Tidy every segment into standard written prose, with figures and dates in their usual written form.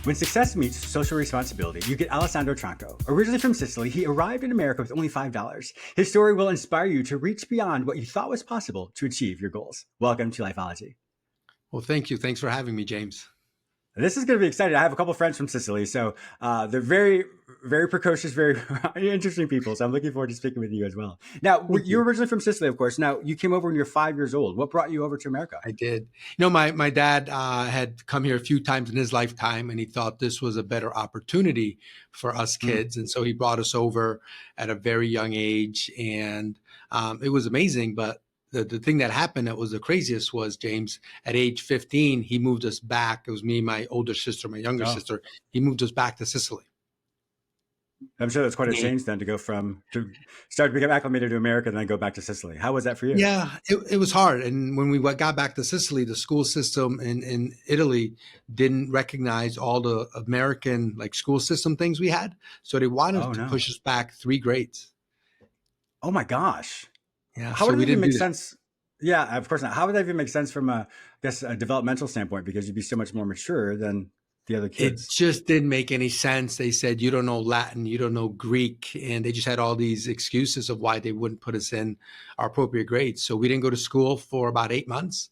When success meets social responsibility, you get Alessandro Tronco. Originally from Sicily, he arrived in America with only $5. His story will inspire you to reach beyond what you thought was possible to achieve your goals. Welcome to Lifeology. Well, thank you. Thanks for having me, James. This is going to be exciting. I have a couple of friends from Sicily, so they're very, very precocious, very interesting people. So I'm looking forward to speaking with you as well. Now, Thank you're you. originally from Sicily, of course. Now, you came over when you were 5 years old. What brought you over to America? I did. My dad had come here a few times in his lifetime, and he thought this was a better opportunity for us Mm. kids. And so he brought us over at a very young age, and it was amazing. But the thing that happened that was the craziest was, James, at age 15, he moved us back. It was me, my older sister, my younger Oh, sister. He moved us back to Sicily. I'm sure that's quite a change then to go from to start to become acclimated to America and then go back to Sicily. How was that for you? Yeah, it was hard. And when we got back to Sicily, the school system in Italy didn't recognize all the American like school system things we had. So they wanted Oh to no. push us back 3 grades. Oh my gosh. Yeah, How so would it we even didn't make do that. sense? Yeah, of course not. How would that even make sense from a developmental standpoint? Because you'd be so much more mature than the other It kids. just didn't make any sense. They said, you don't know Latin, you don't know Greek. And they just had all these excuses of why they wouldn't put us in our appropriate grades. So we didn't go to school for about 8 months.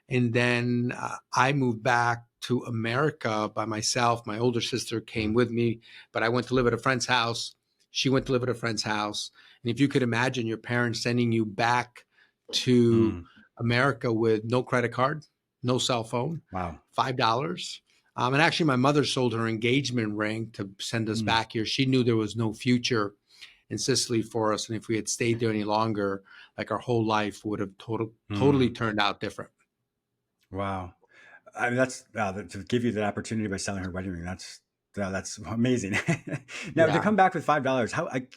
And then I moved back to America by myself. My older sister came Mm. with me, but I went to live at a friend's house. She went to live at a friend's house. And if you could imagine your parents sending you back to Mm. America with no credit card, no cell phone, Wow. $5. And actually, my mother sold her engagement ring to send us Mm. back here. She knew there was no future in Sicily for us. And if we had stayed there any longer, like our whole life would have totally Mm. turned out different. Wow. I mean, that's to give you that opportunity by selling her wedding ring. That's amazing. Now to Yeah. come back with $5, how I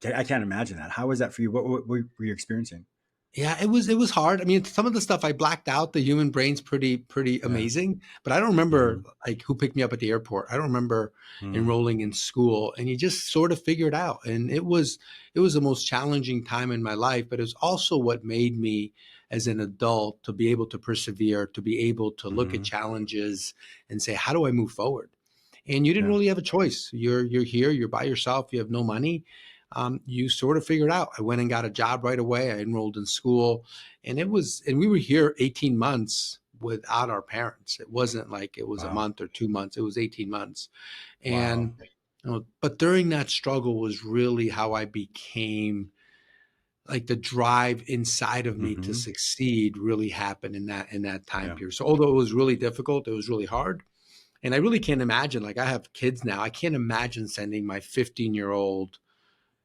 can't imagine that. How was that for you? What were you experiencing? Yeah, it was hard. I mean, some of the stuff I blacked out. The human brain's pretty Yeah. amazing, but I don't remember Hmm. like who picked me up at the airport. I don't remember Mm. enrolling in school, and you just sort of figure it out. And it was the most challenging time in my life, but it was also what made me as an adult to be able to persevere, to be able to look at Hmm. challenges and say, how do I move forward? And you didn't Yeah. really have a choice. You're here, you're by yourself, you have no money. You sort of figured out. I went and got a job right away. I enrolled in school, and we were here 18 months without our parents. It wasn't like it was a Wow. month or 2 months. It was 18 months. Wow. And, but during that struggle was really how I became like the drive inside of me to Hmm. succeed really happened in that time Yeah. period. So although it was really difficult, it was really hard. And I really can't imagine, like I have kids now. I can't imagine sending my 15-year-old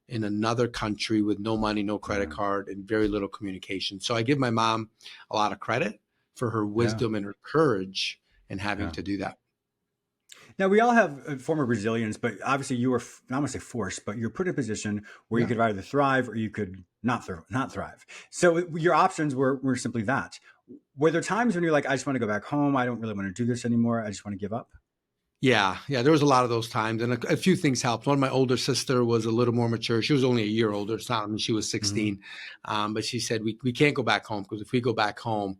in another country with no money, no credit Yeah. card, and very little communication. So I give my mom a lot of credit for her Yeah. wisdom and her courage in having Yeah. to do that. Now we all have a form of resilience, but obviously you were not want to say forced, but you're put in a position where you Yeah. could either thrive or you could not thrive. So your options were simply that. Were there times when you're like, I just want to go back home. I don't really want to do this anymore. I just want to give up. Yeah, yeah, there was a lot of those times, and a few things helped. One, my older sister was a little more mature. She was only a year older. It's not, I mean, she was Hmm. 16, but she said we can't go back home because if we go back home,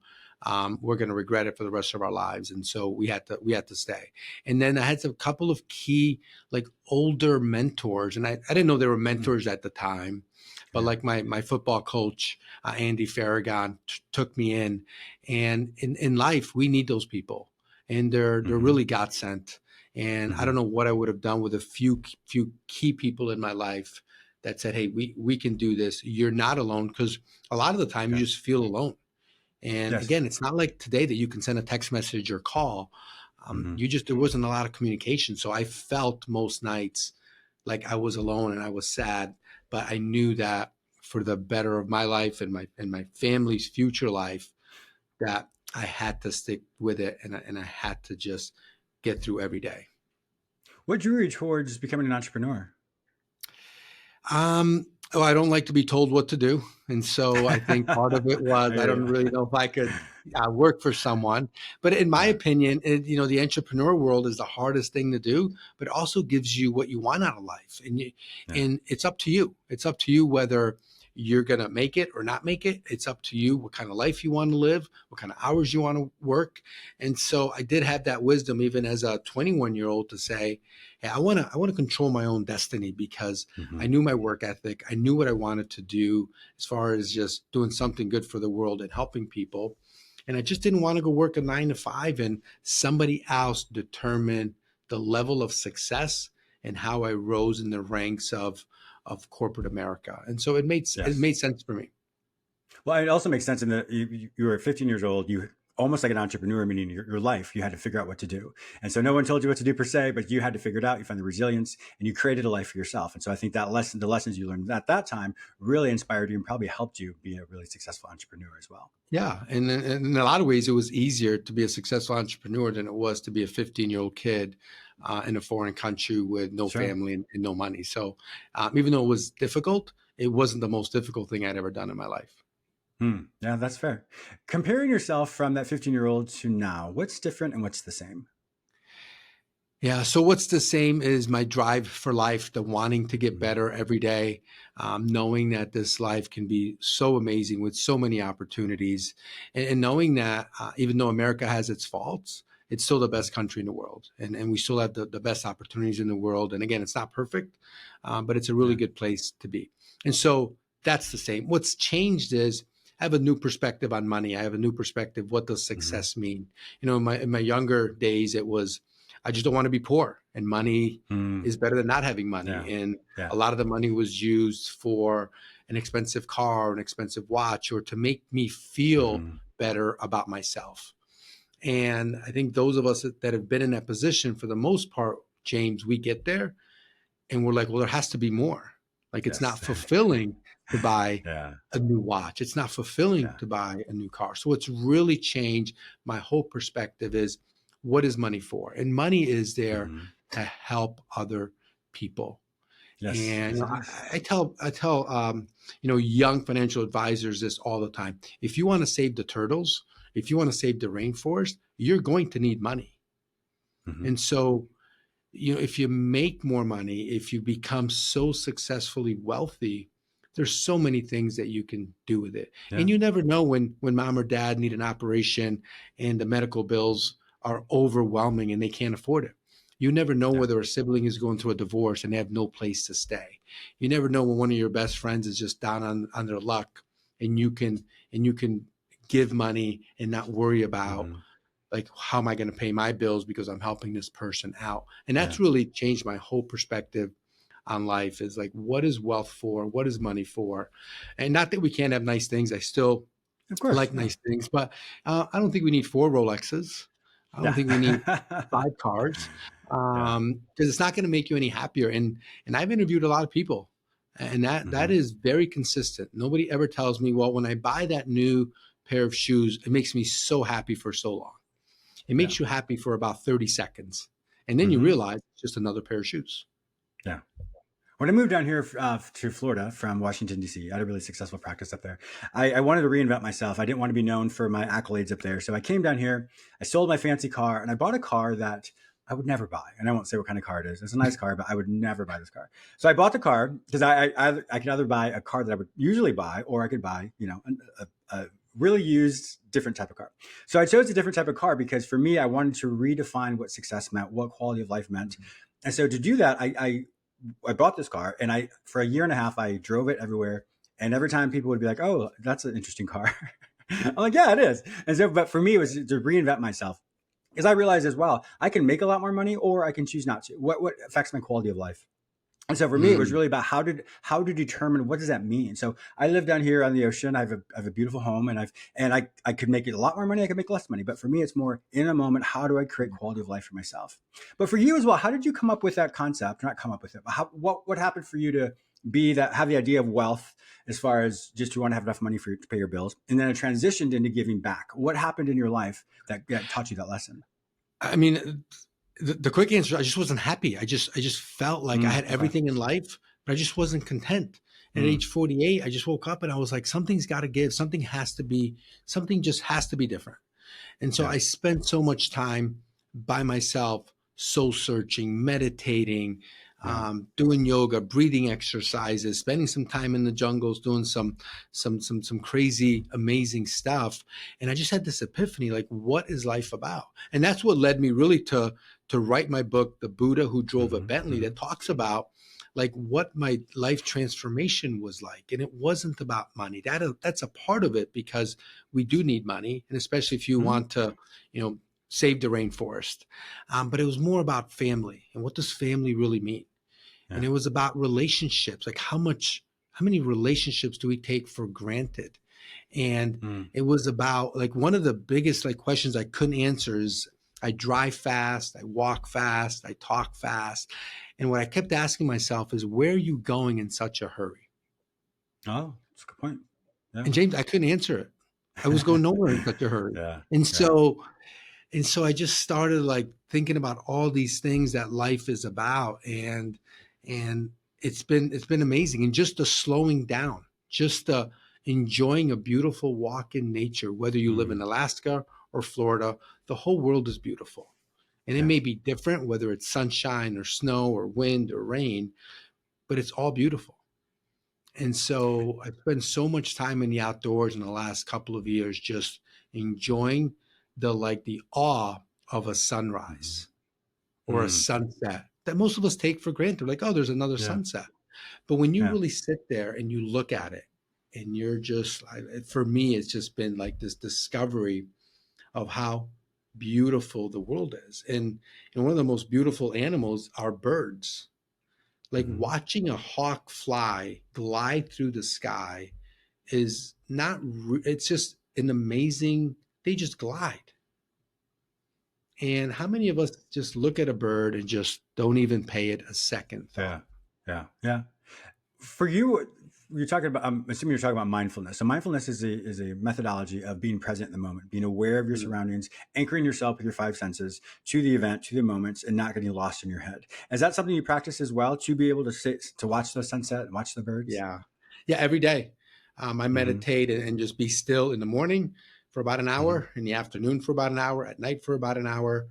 we're going to regret it for the rest of our lives. And so we had to stay. And then I had a couple of key like older mentors, and I didn't know they were mentors at the time, but Yeah. like my football coach, Andy Farragon, took me in, and in life we need those people, and they're Hmm. really God sent. And I Hmm. don't know what I would have done with a few key people in my life that said, "Hey, we can do this. You're not alone." Because a lot of the time you Yeah. just feel alone. And Yes. again, it's not like today that you can send a text message or call. Hmm. There wasn't a lot of communication, so I felt most nights like I was alone and I was sad. But I knew that for the better of my life and my family's future life, that I had to stick with it, and I had to just get through every day. What drew you towards becoming an entrepreneur? I don't like to be told what to do. And so I think part of it I was I hear don't really you. know if I could work for someone. But in my Yeah. opinion, the entrepreneur world is the hardest thing to do, but also gives you what you want out of life. And Yeah. and it's up to you. It's up to you whether you're going to make it or not make it. It's up to you what kind of life you want to live, what kind of hours you want to work. And so I did have that wisdom, even as a 21-year-old, to say, hey, I want to control my own destiny, because I knew my work ethic. I knew what I wanted to do as far as just doing something good for the world and helping people. And I just didn't want to go work a 9 to 5 and somebody else determine the level of success and how I rose in the ranks of corporate America. And so it made sense for me. Well, it also makes sense in that you were 15 years old. You almost like an entrepreneur, meaning your life, you had to figure out what to do. And so no one told you what to do per se, but you had to figure it out. You found the resilience and you created a life for yourself. And so I think the lessons you learned at that time really inspired you and probably helped you be a really successful entrepreneur as well. Yeah. And in a lot of ways, it was easier to be a successful entrepreneur than it was to be a 15-year-old kid in a foreign country with no family and no money. So even though it was difficult, it wasn't the most difficult thing I'd ever done in my life. Yeah, that's fair. Comparing yourself from that 15-year-old to now, what's different and what's the same? Yeah. So what's the same is my drive for life, the wanting to get better every day, knowing that this life can be so amazing with so many opportunities, and knowing that even though America has its faults, it's still the best country in the world. And we still have the best opportunities in the world. And again, it's not perfect, but it's a really good place to be. And so that's the same. What's changed is I have a new perspective on money. I have a new perspective. What does success mean? You know, in my younger days, it was, I just don't want to be poor, and money is better than not having money. And a lot of the money was used for an expensive car, an expensive watch, or to make me feel better about myself. And I think those of us that have been in that position, for the most part, James, we get there and we're like, well, there has to be more. Like, it's not fulfilling to buy a new watch. It's not fulfilling to buy a new car. So what's really changed my whole perspective is, what is money for? And money is there to help other people. And I tell young financial advisors this all the time. If you want to save the turtles, if you want to save the rainforest, you're going to need money. And so, if you make more money, if you become so successfully wealthy, there's so many things that you can do with it. And you never know when mom or dad need an operation and the medical bills are overwhelming and they can't afford it. You never know whether a sibling is going through a divorce and they have no place to stay. You never know when one of your best friends is just down on their luck, and you can give money and not worry about like, how am I going to pay my bills because I'm helping this person out? And that's really changed my whole perspective on life, is like, what is wealth for? What is money for? And not that we can't have nice things. I still like nice things, but I don't think we need 4 Rolexes. I don't think we need 5 cars, because it's not going to make you any happier. And I've interviewed a lot of people, and that is very consistent. Nobody ever tells me, well, when I buy that new pair of shoes, it makes me so happy for so long. It makes you happy for about 30 seconds. And then you realize it's just another pair of shoes. Yeah. When I moved down here to Florida from Washington, D.C., I had a really successful practice up there. I wanted to reinvent myself. I didn't want to be known for my accolades up there. So I came down here, I sold my fancy car, and I bought a car that I would never buy. And I won't say what kind of car it is. It's a nice car, but I would never buy this car. So I bought the car because I could either buy a car that I would usually buy, or I could buy, a really used different type of car. So I chose a different type of car because for me, I wanted to redefine what success meant, what quality of life meant. And so to do that, I bought this car, and for a year and a half, I drove it everywhere. And every time people would be like, oh, that's an interesting car. I'm like, yeah, it is. And so, but for me, it was to reinvent myself, because I realized as well, I can make a lot more money, or I can choose not to. What affects my quality of life? And so for me, it was really about how to determine, what does that mean? So I live down here on the ocean. I have a beautiful home, and I could make a lot more money. I could make less money. But for me, it's more in a moment, how do I create quality of life for myself? But for you as well, how did you come up with that concept? Not come up with it, but what happened for you to have the idea of wealth, as far as just you want to have enough money to pay your bills, and then it transitioned into giving back? What happened in your life that taught you that lesson? I mean, the quick answer, I just wasn't happy. I just felt like I had everything in life, but I just wasn't content. And at age 48, I just woke up and I was like, something's got to give. Something just has to be different. And so I spent so much time by myself, soul searching, meditating, Yeah. doing yoga, breathing exercises, spending some time in the jungles, doing some crazy, amazing stuff. And I just had this epiphany, like, what is life about? And that's what led me really to write my book, The Buddha Who Drove a Hmm. Bentley, Hmm. that talks about like what my life transformation was like. And it wasn't about money. That's a part of it, because we do need money, and especially if you Hmm. want to, you know, save the rainforest. But it was more about family, and what does family really mean? And Yeah. it was about relationships, like how many relationships do we take for granted? And Mm. it was about, like, one of the biggest like questions I couldn't answer is, I drive fast, I walk fast, I talk fast. And what I kept asking myself is, where are you going in such a hurry? Oh, that's a good point. Yeah. And James, I couldn't answer it. I was going nowhere in such a hurry. Yeah. And Yeah. so and so I just started like thinking about all these things that life is about. And it's been amazing. And just the slowing down, just the enjoying a beautiful walk in nature, whether you live in Mm. Alaska or Florida, the whole world is beautiful. And it Yeah. may be different, whether it's sunshine or snow or wind or rain, but it's all beautiful. And so I've spent so much time in the outdoors in the last couple of years, just enjoying the awe of a Mhm. sunrise or a Mm. sunset that most of us take for granted. Like, oh, there's another Yeah. sunset. But when you Yeah. really sit there and you look at it, and you're just, for me, it's just been like this discovery of how beautiful the world is. And one of the most beautiful animals are birds. Like, Hmm. watching a hawk fly, glide through the sky is not, it's just an amazing, they just glide. And how many of us just look at a bird and just don't even pay it a second Yeah. thought? Yeah. Yeah. For you, you're talking about. I'm assuming you're talking about mindfulness. So mindfulness is a methodology of being present in the moment, being aware of your Mm. surroundings, anchoring yourself with your five senses to the event, to the moments, and not getting lost in your head. Is that something you practice as well, to be able to sit to watch the sunset and watch the birds? Yeah. Yeah. Every day. I Hmm. meditate and just be still in the morning for about an Hmm. hour, in the afternoon for about an hour, at night for about an hour.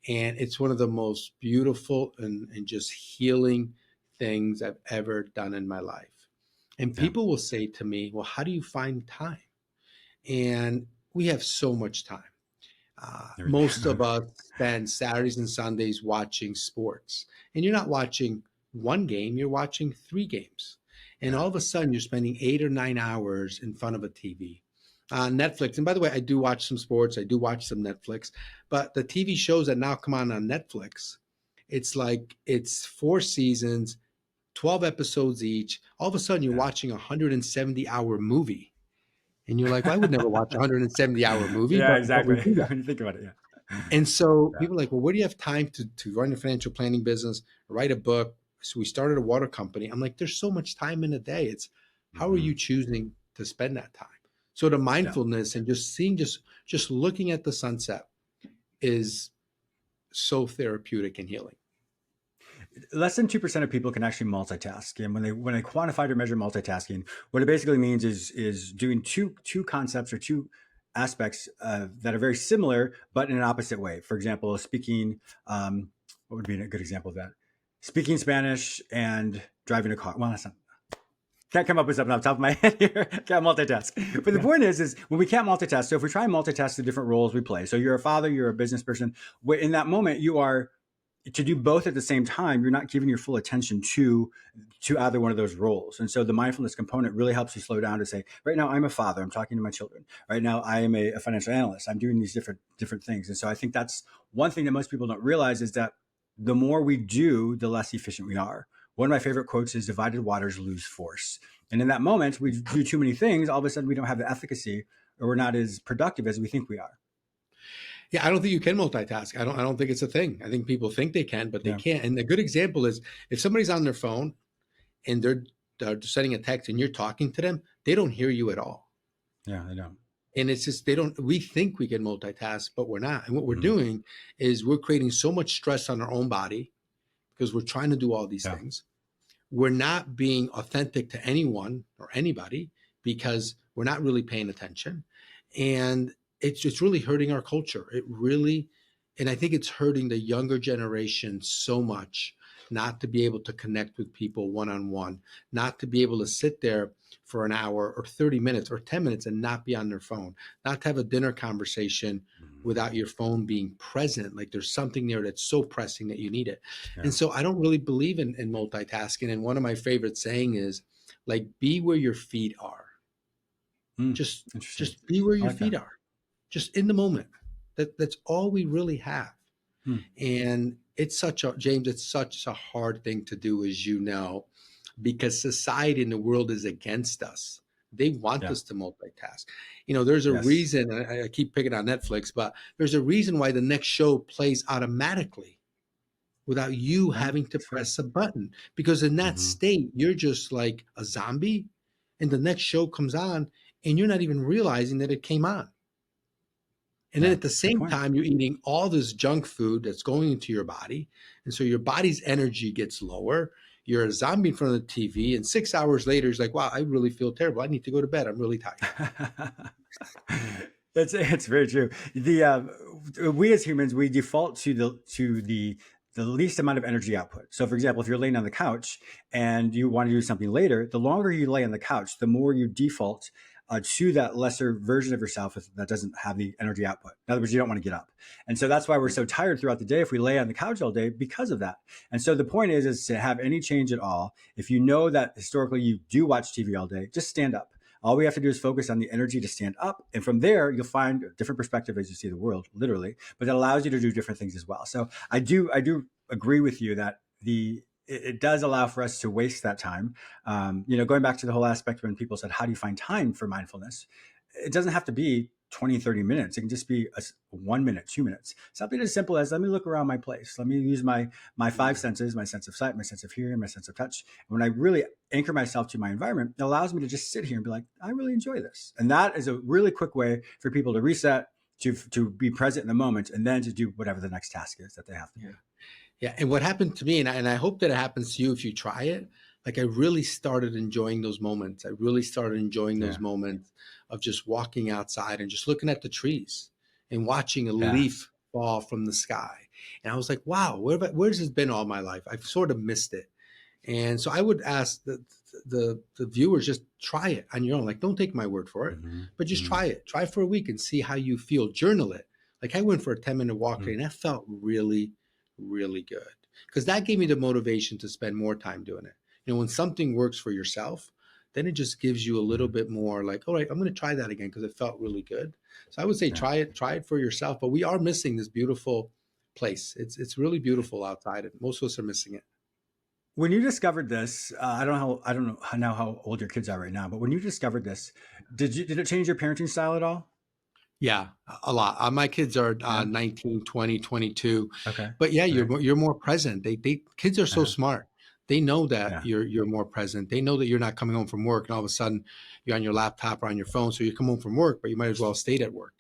And it's one of the most beautiful and just healing things I've ever done in my life. And Yeah. people will say to me, well, how do you find time? And we have so much time. Every day. Most of us spend Saturdays and Sundays watching sports, and you're not watching one game, you're watching three games. And Yeah. all of a sudden, you're spending 8 or 9 hours in front of a TV. Netflix, and by the way, I do watch some sports, I do watch some Netflix, but the TV shows that now come on Netflix, it's like it's 4 seasons, 12 episodes each. All of a sudden, you're Yeah. watching a 170-hour movie. And you're like, well, I would never watch a 170-hour movie, Yeah. but we Exactly. do that. When you think about it. Yeah. And so Yeah. people are like, well, where do you have time to run a financial planning business, write a book? So we started a water company. I'm like, there's so much time in a day. It's how are Hmm. you choosing to spend that time? So the Yeah. mindfulness and just seeing, just looking at the sunset is so therapeutic and healing. Less than 2% of people can actually multitask, and when they quantify or measure multitasking, what it basically means is doing two concepts or two aspects that are very similar but in an opposite way. For example, speaking, what would be a good example of that? Speaking Spanish and driving a car. Well, that's not, can't come up with something off the top of my head here. Can't multitask. But the Yeah. point is when we can't multitask. So if we try and multitask the different roles we play, so you're a father, you're a business person. In that moment, you are to do both at the same time. You're not giving your full attention to either one of those roles. And so the mindfulness component really helps you slow down to say, right now I'm a father, I'm talking to my children. Right now I am a financial analyst, I'm doing these different things. And so I think that's one thing that most people don't realize is that the more we do, the less efficient we are. One of my favorite quotes is divided waters lose force. And in that moment, we do too many things. All of a sudden, we don't have the efficacy, or we're not as productive as we think we are. Yeah, I don't think you can multitask. I don't think it's a thing. I think people think they can, but they Yeah. can't. And a good example is, if somebody's on their phone and they're sending a text and you're talking to them, they don't hear you at all. Yeah, I know. And it's just, they don't, we think we can multitask, but we're not. And what we're Mhm. doing is we're creating so much stress on our own body because we're trying to do all these Yeah. things. We're not being authentic to anyone or anybody because we're not really paying attention. And it's just really hurting our culture. It really, and I think it's hurting the younger generation so much not to be able to connect with people one-on-one, not to be able to sit there for an hour or 30 minutes or 10 minutes and not be on their phone, not to have a dinner conversation Mhm. without your phone being present. Like there's something there that's so pressing that you need it. Yeah. And so I don't really believe in multitasking. And one of my favorite saying is like, be where your feet are. Mm. Just, Interesting. just be where I your like that. feet are, just in the moment. That's all we really have. Hmm. And it's such a, James, it's such a hard thing to do, as you know, because society and the world is against us. They want Yeah. us to multitask. You know, there's a Yes. reason, I keep picking on Netflix, but there's a reason why the next show plays automatically without you Yeah. having to That's fair. press a button. Because in that Hmm. state, you're just like a zombie, and the next show comes on, and you're not even realizing that it came on. And then Yeah. at the Good same point. time, you're eating all this junk food that's going into your body. And so your body's energy gets lower. You're a zombie in front of the TV. And 6 hours later, it's like, wow, I really feel terrible. I need to go to bed. I'm really tired. It's very true. The we as humans, we default to the least amount of energy output. So, for example, if you're laying on the couch and you want to do something later, the longer you lay on the couch, the more you default to that lesser version of yourself that doesn't have the energy output. In other words, you don't want to get up, and so that's why we're so tired throughout the day if we lay on the couch all day because of that. And so the point is to have any change at all. If you know that historically you do watch TV all day, just stand up. All we have to do is focus on the energy to stand up. And from there, you'll find a different perspective as you see the world, literally, but that allows you to do different things as well. So I do agree with you that it does allow for us to waste that time. Going back to the whole aspect when people said, how do you find time for mindfulness? It doesn't have to be 20, 30 minutes. It can just be 1 minute, 2 minutes. Something as simple as, let me look around my place. Let me use my five senses, my sense of sight, my sense of hearing, my sense of touch. And when I really anchor myself to my environment, it allows me to just sit here and be like, I really enjoy this. And that is a really quick way for people to reset, to be present in the moment, and then to do whatever the next task is that they have to Yeah. do. Yeah. And what happened to me, and I hope that it happens to you if you try it, like I really started enjoying those moments. I really started enjoying those Yeah. moments of just walking outside and just looking at the trees and watching a Yeah. leaf fall from the sky. And I was like, wow, where's this been all my life? I've sort of missed it. And so I would ask the viewers, just try it on your own. Like, don't take my word for it, Mm-hmm. but just Mm-hmm. try it. Try for a week and see how you feel. Journal it. Like I went for a 10-minute walk Mm-hmm. today, and that felt really, really good because that gave me the motivation to spend more time doing it. You know, when something works for yourself, then it just gives you a little Mm-hmm. bit more like, all right, I'm going to try that again because it felt really good. So I would say Yeah. try it for yourself. But we are missing this beautiful place. It's really beautiful outside, and most of us are missing it. When you discovered this, I don't know how old your kids are right now, but when you discovered this, did it change your parenting style at all? Yeah, a lot. My kids are Yeah. 19, 20, 22. Okay. But yeah, Right. you're more present. They kids are so Uh-huh. smart. They know that Yeah. you're more present. They know that you're not coming home from work and all of a sudden you're on your laptop or on your phone. So you come home from work, but you might as well have stayed at work.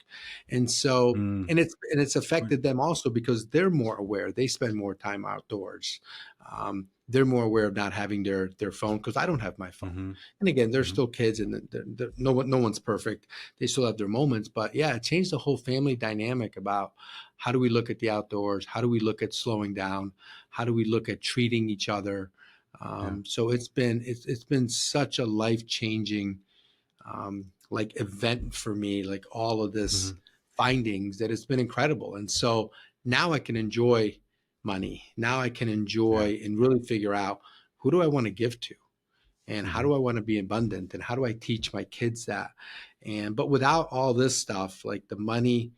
And so Mm. and it's Good point. affected them also because they're more aware. They spend more time outdoors. They're more aware of not having their phone because I don't have my phone. Mm-hmm. And again, they're Mm-hmm. still kids, and no one's perfect. They still have their moments, but yeah, it changed the whole family dynamic about how do we look at the outdoors? How do we look at slowing down? How do we look at treating each other? Yeah. So it's been such a life changing like event for me, like all of this Mm-hmm. findings that it's been incredible. And so now I can enjoy money. Now I can Yeah. enjoy and really figure out who do I want to give to and how Mm-hmm. do I want to be abundant and how do I teach my kids that. And but without all this stuff, like the money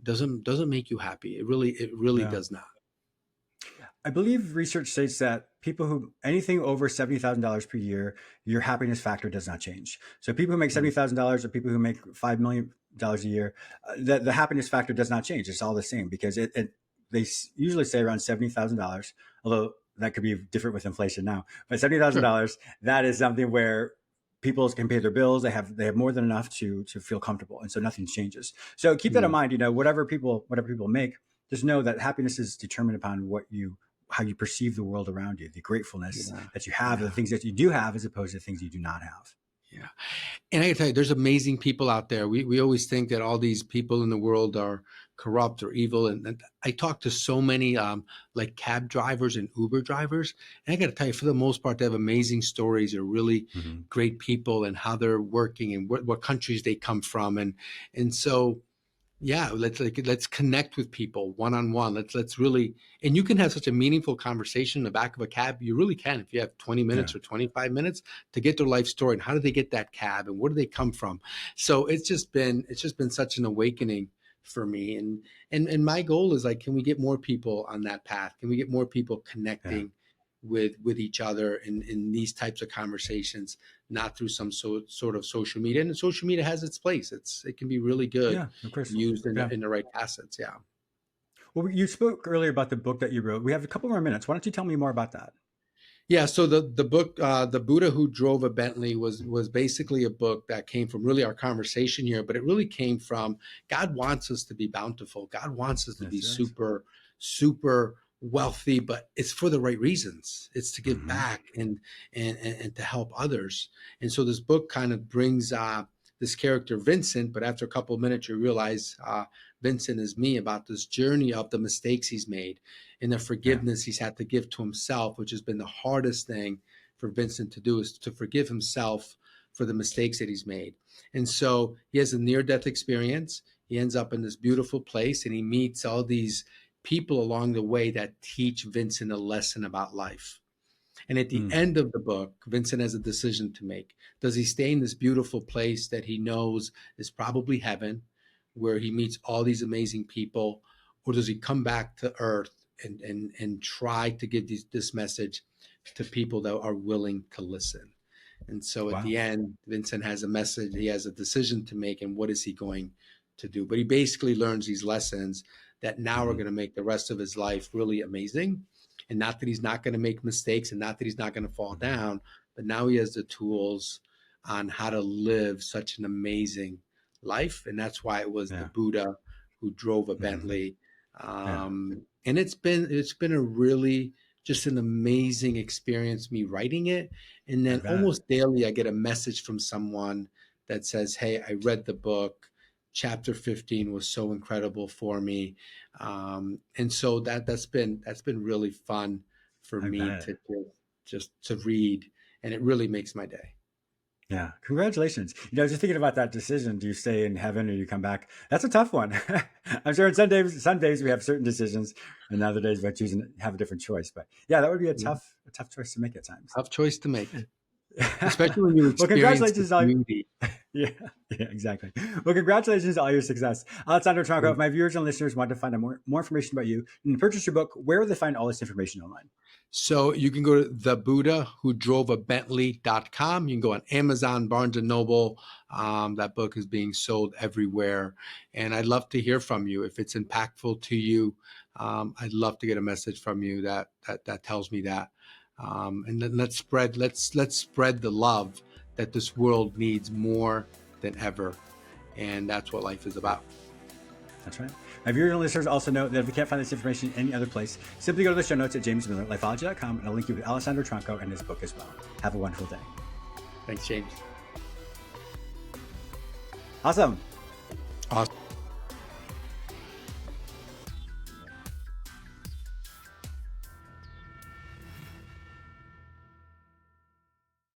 doesn't make you happy. It really Yeah. does not. I believe research states that people who anything over $70,000 per year, your happiness factor does not change. So people who make Mm, $70,000 or people who make $5 million a year, the happiness factor does not change. It's all the same because they usually say around $70,000, although that could be different with inflation now. But $70 thousand sure. dollars, that is something where people can pay their bills. They have more than enough to feel comfortable, and so nothing changes. So keep that in Mm, mind. Whatever people make, just know that happiness is determined upon how you perceive the world around you, the gratefulness yeah. that you have, the Yeah. things that you do have, as opposed to things you do not have. Yeah. And I can tell you, there's amazing people out there. We always think that all these people in the world are corrupt or evil. And I talked to so many like cab drivers and Uber drivers, and I got to tell you, for the most part, they have amazing stories. They're really Hmm. great people, and how they're working, and what countries they come from, and so yeah, let's connect with people one on one. Let's really, and you can have such a meaningful conversation in the back of a cab. You really can, if you have 20 Yeah. minutes or 25 minutes to get their life story and how did they get that cab and where do they come from. So it's just been such an awakening for me. And my goal is like, can we get more people on that path? Can we get more people Yeah. connecting with each other in these types of conversations, not through some sort of social media. And social media has its place. It can be really good Yeah. Of course. used in Yeah. the right facets. Yeah. Well, you spoke earlier about the book that you wrote. We have a couple more minutes. Why don't you tell me more about that? Yeah, so the book, The Buddha Who Drove a Bentley, was basically a book that came from really our conversation here, but it really came from God wants us to be bountiful. God wants us to be Yes. Yes. super wealthy, but it's for the right reasons. It's to give Hmm. back and to help others. And so this book kind of brings this character Vincent, but after a couple of minutes, you realize Vincent is me, about this journey of the mistakes he's made and the Yeah. forgiveness he's had to give to himself, which has been the hardest thing for Vincent to do, is to forgive himself for the mistakes that he's made. And so he has a near-death experience. He ends up in this beautiful place, and he meets all these people along the way that teach Vincent a lesson about life. And at the Mm. end of the book, Vincent has a decision to make. Does he stay in this beautiful place that he knows is probably heaven, where he meets all these amazing people, or does he come back to earth and try to give this message to people that are willing to listen? And so at Wow. the end, Vincent has a message, he has a decision to make, and what is he going to do? But he basically learns these lessons that now are Hmm. going to make the rest of his life really amazing. And not that he's not going to make mistakes and not that he's not going to fall Hmm. down, but now he has the tools on how to live such an amazing life. And that's why it was the Yeah. Buddha who drove a Hmm. Bentley. Yeah. And it's been a really just an amazing experience, me writing it. And I then bet. almost daily I get a message from someone that says, hey, I read the book. Chapter 15 was so incredible for me. And so that's been really fun for I me bet. to just to read, and it really makes my day. Yeah. Congratulations. Just thinking about that decision. Do you stay in heaven or you come back? That's a tough one. I'm sure in some days we have certain decisions and other days we choose and have a different choice. But yeah, that would be Yeah. a tough choice to make at times. Tough choice to make, especially when you Well, experience the congratulations on beauty. yeah, yeah, exactly. Well, congratulations on all your success. Alessandro Tronco, if my viewers and listeners want to find out more information about you and purchase your book, where will they find all this information online? So you can go to thebuddhawhodroveabentley.com. You can go on Amazon, Barnes and Noble. That book is being sold everywhere. And I'd love to hear from you. If it's impactful to you, I'd love to get a message from you that tells me that. And then let's spread the love that this world needs more than ever. And that's what life is about. That's right. My viewers and listeners also know that if you can't find this information any other place, simply go to the show notes at jamesmillerlifeology.com and I'll link you with Alessandro Tronco and his book as well. Have a wonderful day. Thanks, James. Awesome. Awesome.